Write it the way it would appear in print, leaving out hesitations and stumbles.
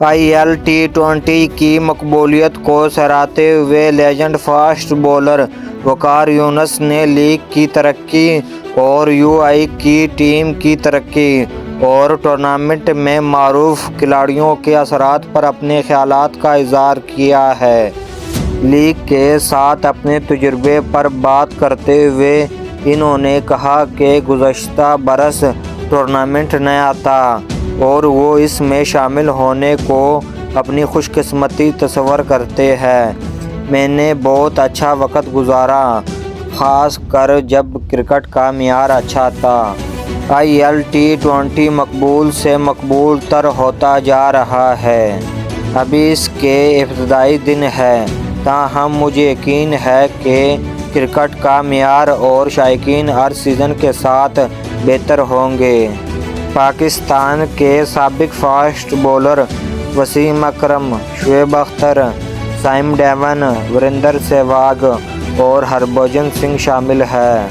IL-T20 کی مقبولیت کو سراہتے ہوئے legend fast bowler Waqar Younis نے لیگ کی ترقی اور UI کی ٹیم کی ترقی اور ٹورنامنٹ میں معروف کھلاڑیوں کے اثرات پر اپنے خیالات کا اظہار کیا ہے۔ لیگ کے ساتھ اپنے تجربے پر بات کرتے ہوئے انہوں نے کہا کہ گزشتہ برس ٹورنامنٹ نیا تھا اور وہ اس میں شامل ہونے کو اپنی خوش قسمتی تصور کرتے ہیں۔ میں نے بہت اچھا وقت گزارا، خاص کر جب کرکٹ کا معیار اچھا تھا۔ IL-T20 مقبول سے مقبول تر ہوتا جا رہا ہے۔ ابھی اس کے ابتدائی دن ہیں، تاہم مجھے یقین ہے کہ کرکٹ کا معیار اور شائقین ہر سیزن کے ساتھ بہتر ہوں گے۔ پاکستان کے سابق فاسٹ بولر وسیم اکرم، شعیب اختر، سائم ڈیون، وریندر سہواگ اور ہربھجن سنگھ شامل ہیں۔